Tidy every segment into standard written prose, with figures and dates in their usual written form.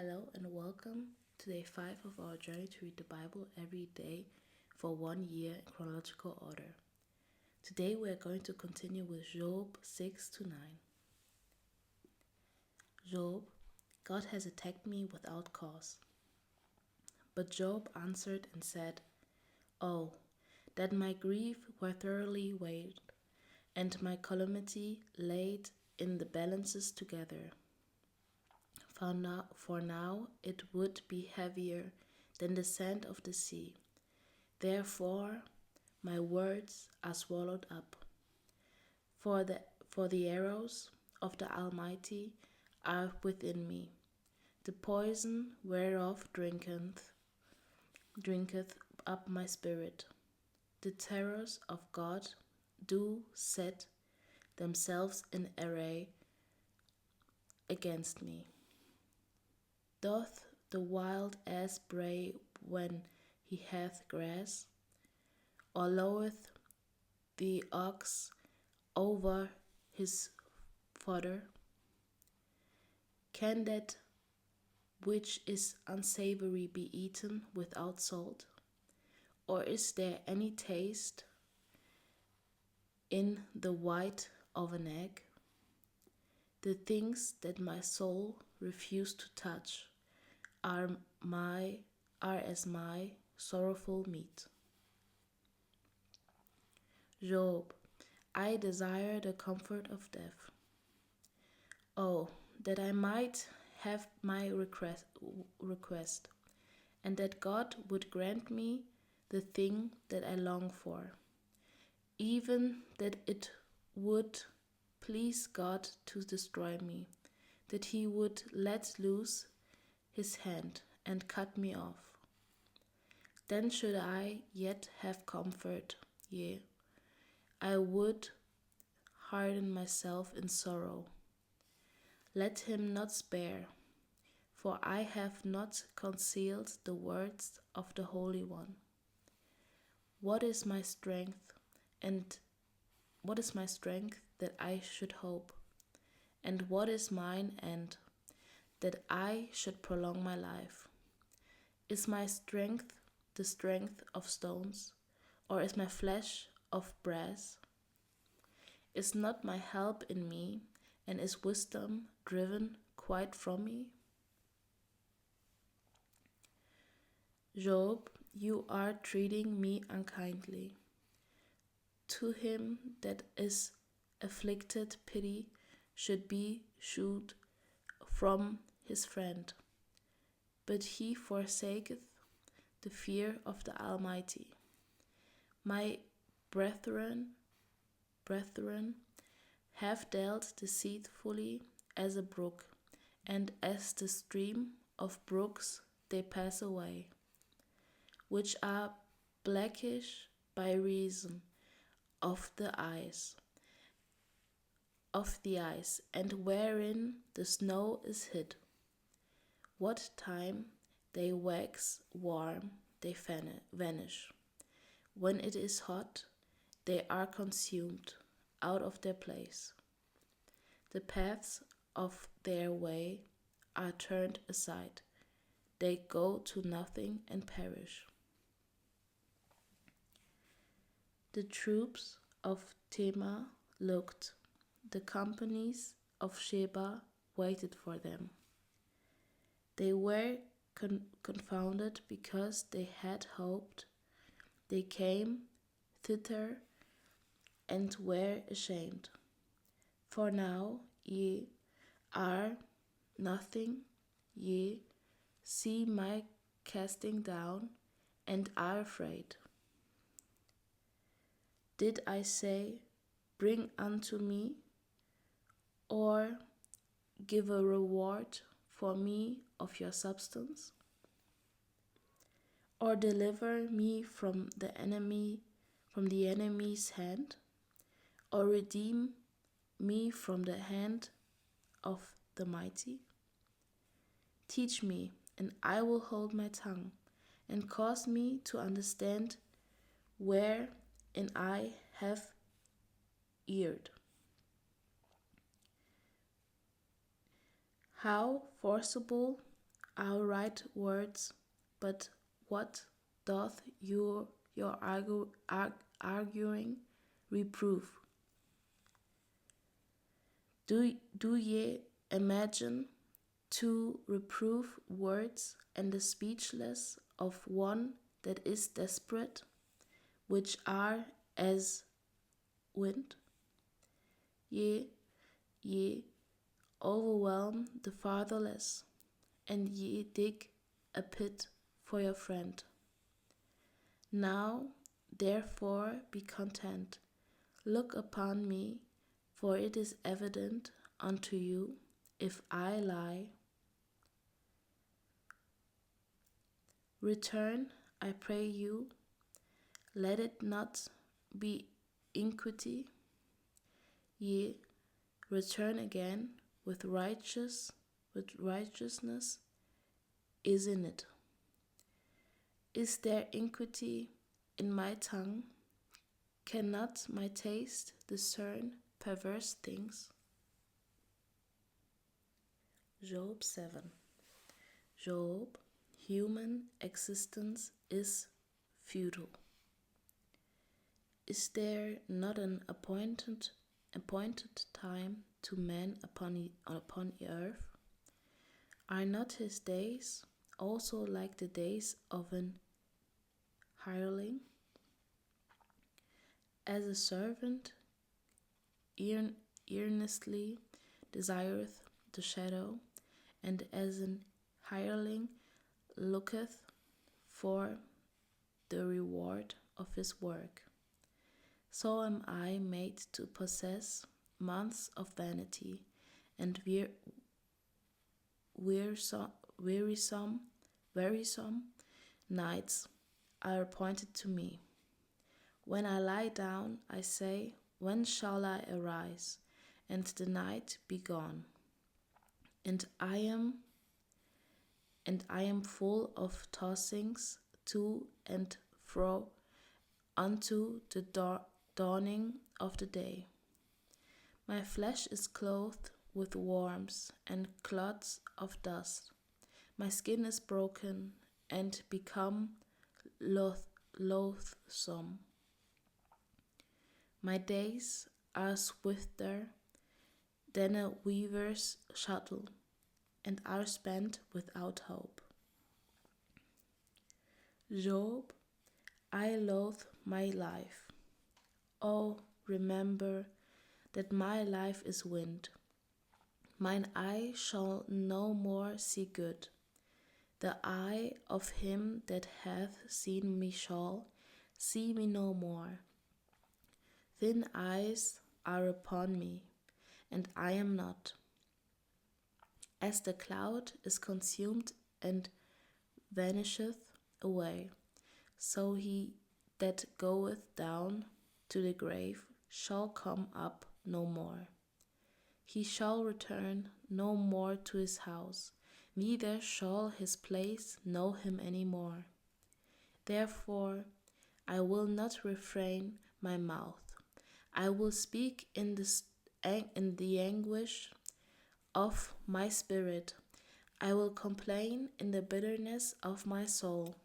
Hello and welcome to day 5 of our journey to read the Bible every day for 1 year in chronological order. Today we are going to continue with Job 6 to 9. Job, God has attacked me without cause. But Job answered and said, Oh, that my grief were thoroughly weighed, and my calamity laid in the balances together. For now it would be heavier than the sand of the sea. Therefore my words are swallowed up. For the arrows of the Almighty are within me. The poison whereof drinketh up my spirit. The terrors of God do set themselves in array against me. Doth the wild ass bray when he hath grass, or loweth the ox over his fodder? Can that which is unsavory be eaten without salt? Or is there any taste in the white of an egg? The things that my soul refused to touch are as my sorrowful meat. Job, I desire the comfort of death. Oh, that I might have my request, and that God would grant me the thing that I long for, even that it would please God to destroy me, that he would let loose his hand and cut me off. Then should I yet have comfort, yea, I would harden myself in sorrow. Let him not spare, for I have not concealed the words of the Holy One. What is my strength, that I should hope? And what is mine end, that I should prolong my life? Is my strength the strength of stones, or is my flesh of brass? Is not my help in me, and is wisdom driven quite from me? Job, you are treating me unkindly. To him that is afflicted, pity should be shewed from his friend, but he forsaketh the fear of the Almighty. My brethren have dealt deceitfully as a brook, and as the stream of brooks they pass away, which are blackish by reason of the ice, and wherein the snow is hid. What time they wax warm, they vanish. When it is hot, they are consumed out of their place. The paths of their way are turned aside. They go to nothing and perish. The troops of Tema looked. The companies of Sheba waited for them. They were confounded because they had hoped. They came thither and were ashamed. For now ye are nothing, ye see my casting down, and are afraid. Did I say, bring unto me, or give a reward for me of your substance? Or deliver me from the enemy's hand? Or redeem me from the hand of the mighty? Teach me, and I will hold my tongue, and cause me to understand wherein I have erred. How forcible our right words, but what doth your arguing reprove? Do ye imagine to reprove words and the speechless of one that is desperate, which are as wind? Ye overwhelm the fatherless, and ye dig a pit for your friend. Now, therefore, be content. Look upon me, for it is evident unto you, if I lie. Return, I pray you, let it not be iniquity. Ye return again with righteousness is in it. Is there iniquity in my tongue? Cannot my taste discern perverse things? Job 7. Job, human existence is futile. Is there not an appointed time to man upon the earth? Are not his days also like the days of an hireling? As a servant earnestly desireth the shadow, and as an hireling looketh for the reward of his work, so am I made to possess months of vanity, and wearisome nights are appointed to me. When I lie down, I say, when shall I arise, and the night be gone? And I am full of tossings to and fro unto the dawning of the day. My flesh is clothed with worms and clods of dust. My skin is broken and become loathsome. My days are swifter than a weaver's shuttle, and are spent without hope. Job, I loathe my life. Oh, remember that my life is wind. Mine eye shall no more see good. The eye of him that hath seen me shall see me no more. Thin eyes are upon me, and I am not. As the cloud is consumed and vanisheth away, so he that goeth down to the grave shall come up no more. He shall return no more to his house, neither shall his place know him any more. Therefore I will not refrain my mouth. I will speak in the anguish of my spirit. I will complain in the bitterness of my soul.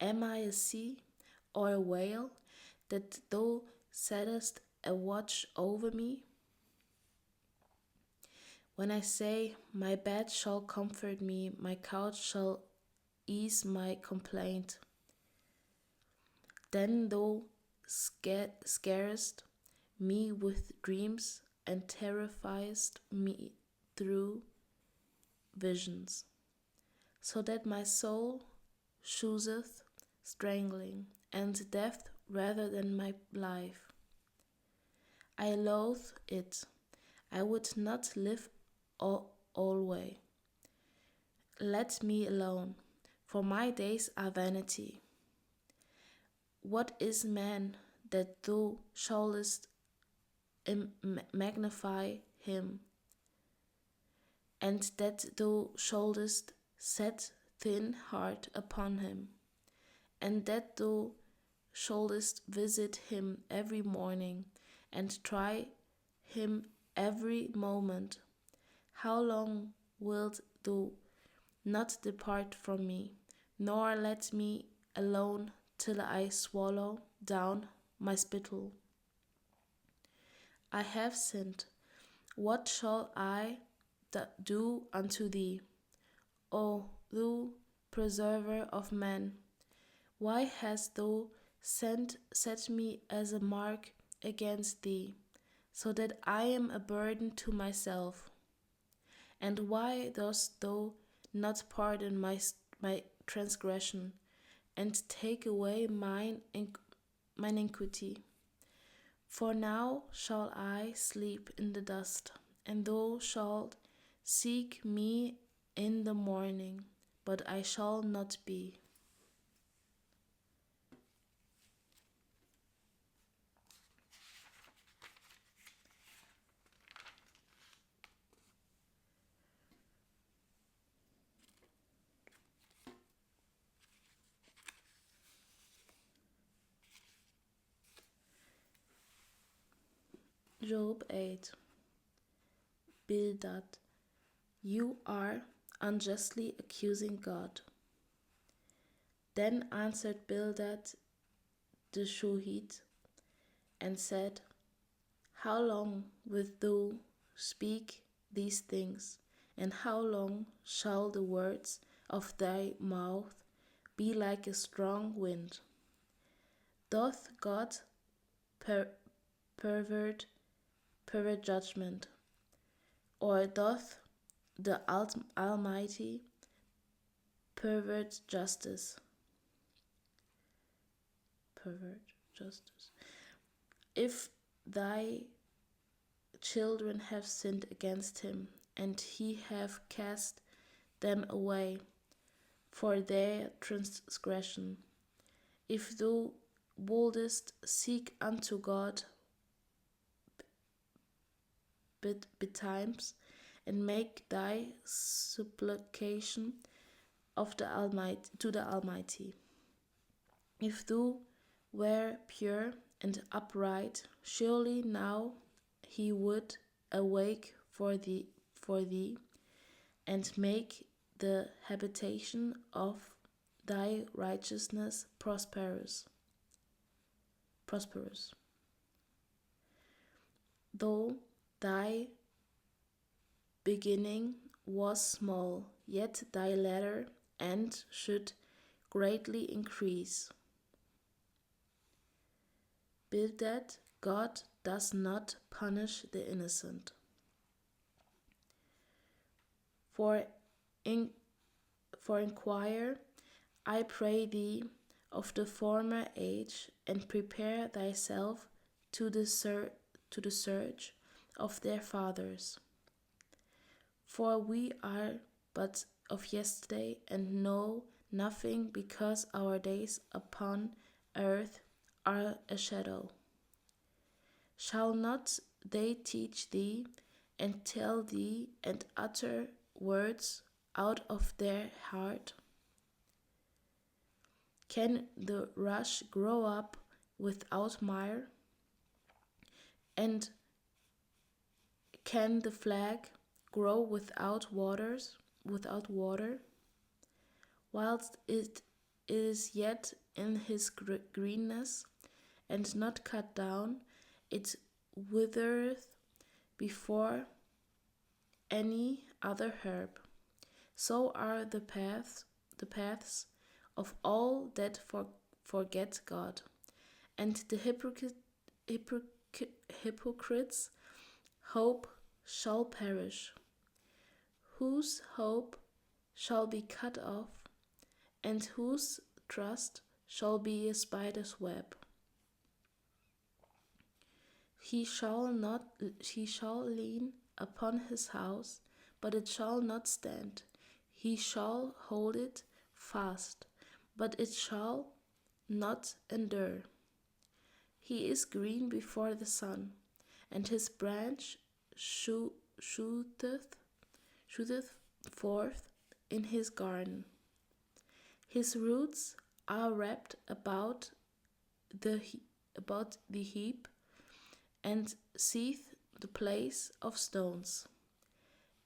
Am I a sea or a whale that thou settest a watch over me? When I say, my bed shall comfort me, my couch shall ease my complaint, then thou scarest me with dreams and terrifiest me through visions, so that my soul chooseth strangling and death rather than my life. I loathe it. I would not live alway. Let me alone, for my days are vanity. What is man that thou shouldest magnify him, and that thou shouldest set thine heart upon him, and that thou shouldest visit him every morning, and try him every moment? How long wilt thou not depart from me, nor let me alone till I swallow down my spittle. I have sinned. What shall I do unto thee, O thou preserver of men? Why hast thou set me as a mark against thee, so that I am a burden to myself? And why dost thou not pardon my transgression, and take away mine iniquity? For now shall I sleep in the dust, and thou shalt seek me in the morning, but I shall not be. Job 8. Bildad, you are unjustly accusing God. Then answered Bildad the Shuhite and said, How long wilt thou speak these things, and how long shall the words of thy mouth be like a strong wind? Doth God pervert judgment, or doth the Almighty pervert justice? If thy children have sinned against him, and he have cast them away for their transgression, if thou wouldest seek unto God betimes, and make thy supplication of the Almighty to the Almighty, if thou were pure and upright, surely now he would awake for thee, and make the habitation of thy righteousness prosperous. Though thy beginning was small, yet thy latter end should greatly increase. Bildad, God does not punish the innocent. For inquire, I pray thee, of the former age, and prepare thyself to the search of their fathers. For we are but of yesterday, and know nothing, because our days upon earth are a shadow. Shall not they teach thee, and tell thee, and utter words out of their heart? Can the rush grow up without mire? And can the flag grow without water? Whilst it is yet in his greenness, and not cut down, it withereth before any other herb. So are the paths of all that forget God, and the hypocrites' hope shall perish, whose hope shall be cut off, and whose trust shall be a spider's web. He shall lean upon his house, but it shall not stand. He shall hold it fast, but it shall not endure. He is green before the sun, and his branch shooteth forth in his garden. His roots are wrapped about the heap, and seeth the place of stones.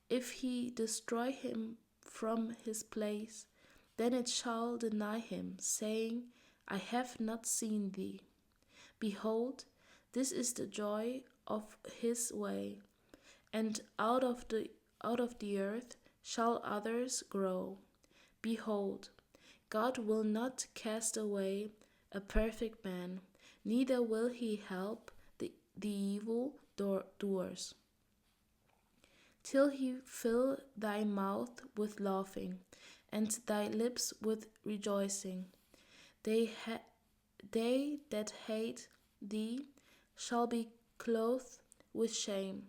If he destroy him from his place, then it shall deny him, saying, I have not seen thee. Behold, this is the joy of his way, and out of the earth shall others grow. Behold, God will not cast away a perfect man, neither will he help the evil doers. Till he fill thy mouth with laughing, and thy lips with rejoicing. They that hate thee shall be clothed with shame,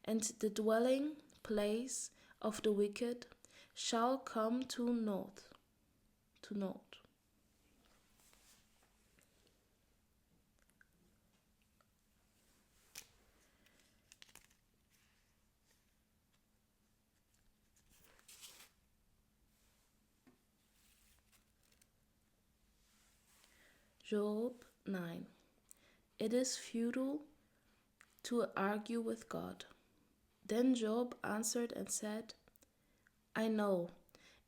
and the dwelling place of the wicked shall come to naught. Job 9. It is futile to argue with God. Then Job answered and said, I know,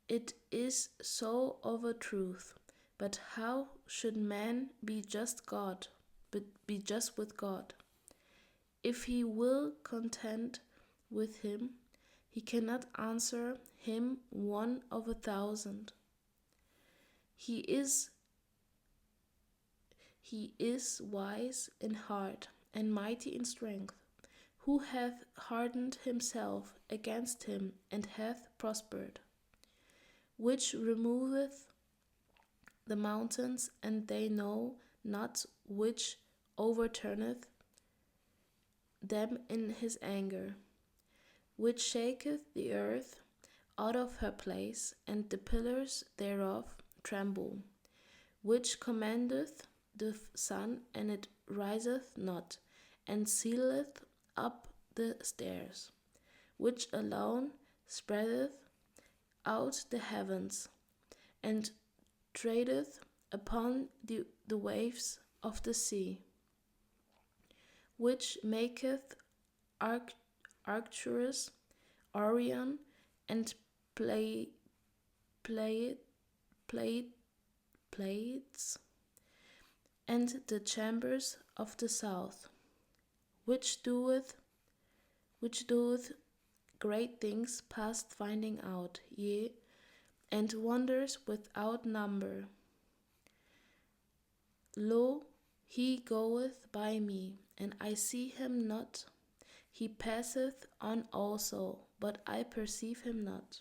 it is so of a truth, but how should man be just with God? If he will contend with him, he cannot answer him 1 of 1,000. He is wise in heart and mighty in strength, who hath hardened himself against him and hath prospered, which removeth the mountains, and they know not, which overturneth them in his anger, which shaketh the earth out of her place, and the pillars thereof tremble, which commandeth the sun, and it riseth not, and sealeth up the stairs, which alone spreadeth out the heavens, and treadeth upon the waves of the sea, which maketh Arcturus, Orion, and Pleiades, and the chambers of the south, which doeth great things past finding out, yea, and wonders without number. Lo, he goeth by me, and I see him not. He passeth on also, but I perceive him not.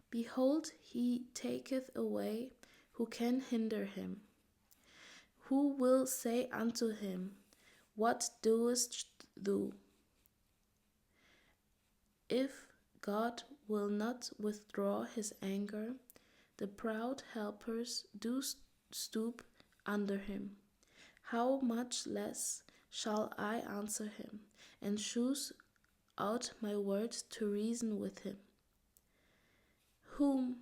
Behold, he taketh away, who can hinder him? Who will say unto him, What doest thou? If God will not withdraw his anger, the proud helpers do stoop under him. How much less shall I answer him, and choose out my words to reason with him? Whom,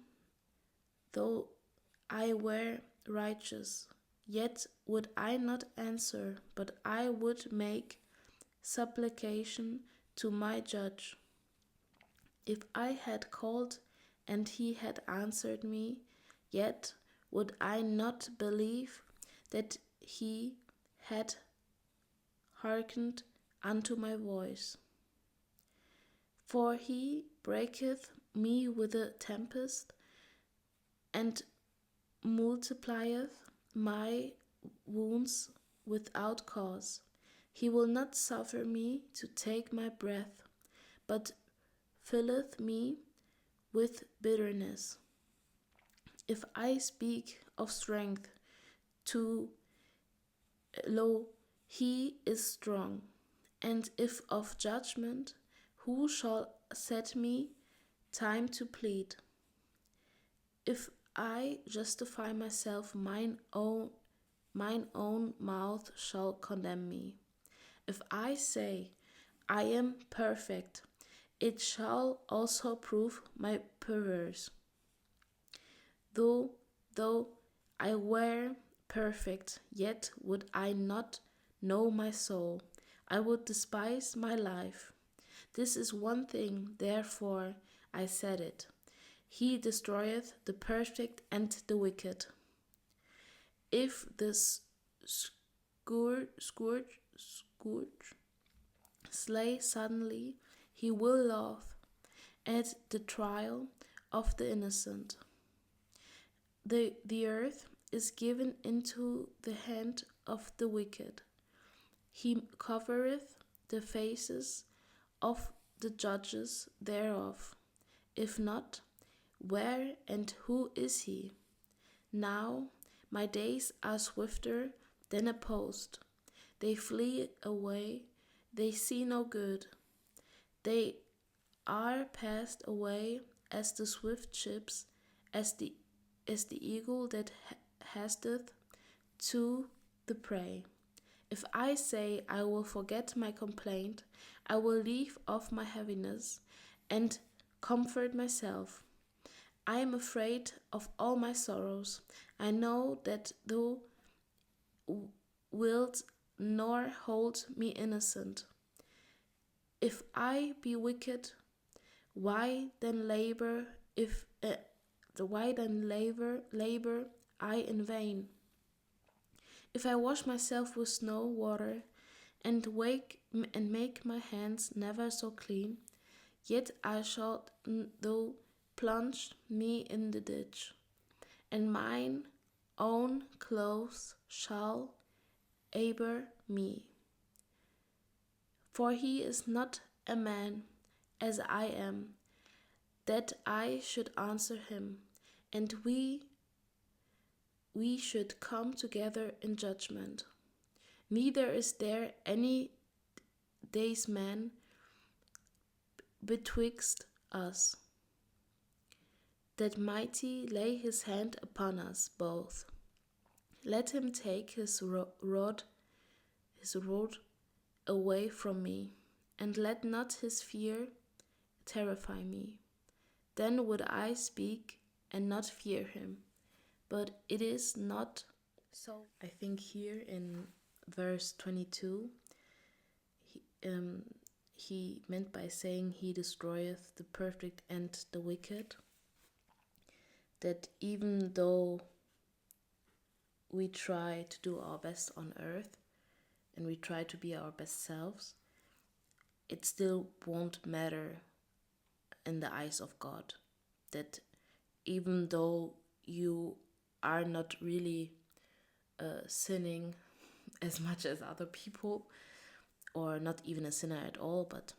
though I were righteous, yet would I not answer, but I would make supplication to my judge. If I had called, and he had answered me, yet would I not believe that he had hearkened unto my voice. For he breaketh me with a tempest, and multiplieth my wounds without cause. He will not suffer me to take my breath, but filleth me with bitterness. If I speak of strength, lo, he is strong. And if of judgment, who shall set me time to plead? If I justify myself, mine own mouth shall condemn me. If I say, I am perfect, it shall also prove my perverse. Though I were perfect, yet would I not know my soul. I would despise my life. This is one thing, therefore, I said it. He destroyeth the perfect and the wicked. If the scourge slay suddenly, he will laugh at the trial of the innocent. The earth is given into the hand of the wicked. He covereth the faces of the judges thereof. If not, where and who is he? Now my days are swifter than a post. They flee away, they see no good. They are passed away as the swift ships, as the eagle that hasteth to the prey. If I say I will forget my complaint, I will leave off my heaviness and comfort myself. I am afraid of all my sorrows. I know that thou wilt nor hold me innocent. If I be wicked, why then labor labor I in vain? If I wash myself with snow water and make my hands never so clean, yet I shall thou plunge me in the ditch, and mine own clothes shall aber me. For he is not a man as I am, that I should answer him, and we should come together in judgment. Neither is there any day's man betwixt us, that mighty lay his hand upon us both. Let him take his rod away from me, and let not his fear terrify me. Then would I speak and not fear him. But it is not so. I think here in verse 22, he meant by saying he destroyeth the perfect and the wicked, that even though we try to do our best on earth and we try to be our best selves, it still won't matter in the eyes of God. That even though you are not really sinning as much as other people, or not even a sinner at all, but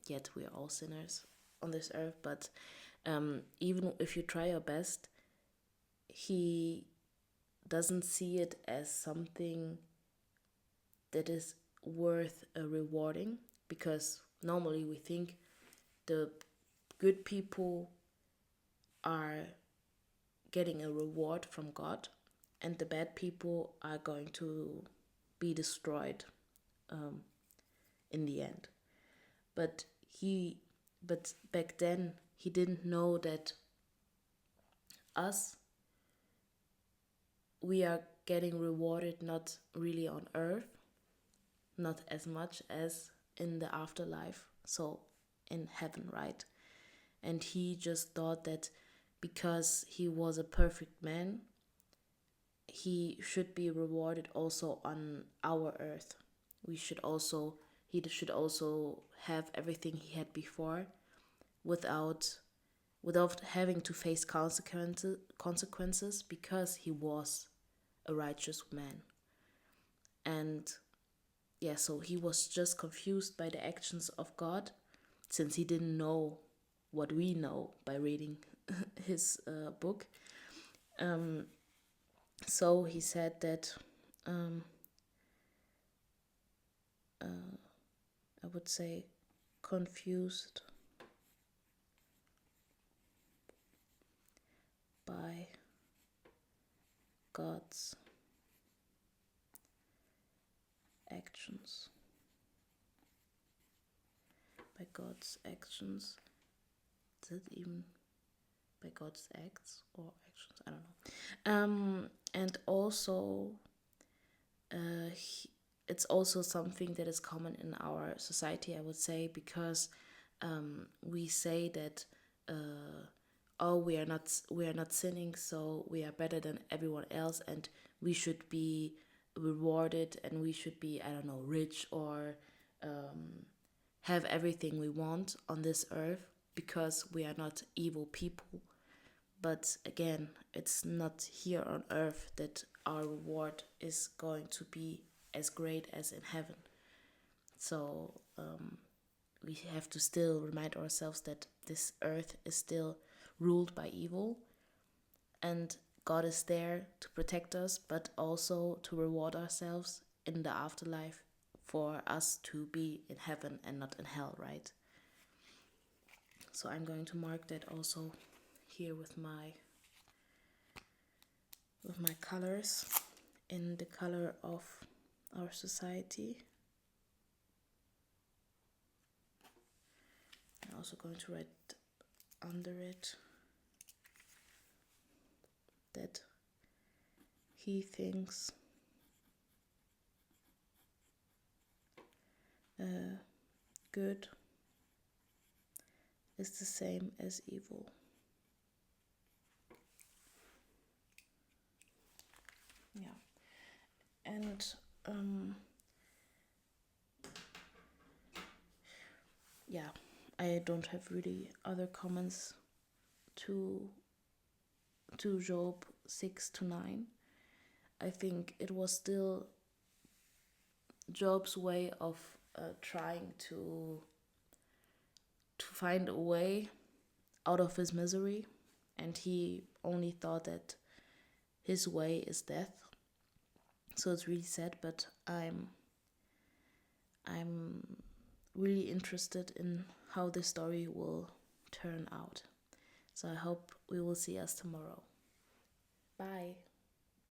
yet we are all sinners on this earth. But even if you try your best, he doesn't see it as something that is worth rewarding, because normally we think the good people are getting a reward from God, and the bad people are going to be destroyed in the end. But back then he didn't know that we are getting rewarded not really on earth, not as much as in the afterlife, so in heaven, right? And he just thought that because he was a perfect man, he should be rewarded also on our earth. He should also have everything he had before, without having to face consequences, because he was a righteous man. And yeah, so he was just confused by the actions of God, since he didn't know what we know by reading his book. So he said that I would say confused by God's actions. By God's actions. Is it even by God's acts or actions? I don't know. And also, it's also something that is common in our society, I would say, because we say that oh, we are not sinning, so we are better than everyone else, and we should be rewarded, and we should be, I don't know, rich, or have everything we want on this earth because we are not evil people. But again, it's not here on earth that our reward is going to be as great as in heaven. So we have to still remind ourselves that this earth is still ruled by evil, and God is there to protect us, but also to reward ourselves in the afterlife for us to be in heaven and not in hell, right? So I'm going to mark that also here with my colors in the color of our society. I'm also going to write under it that he thinks good is the same as evil. Yeah. And yeah, I don't have really other comments to Job 6 to 9. I think it was still Job's way of trying to find a way out of his misery, and he only thought that his way is death. So it's really sad, but I'm really interested in how this story will turn out. So I hope we will see us tomorrow. Bye.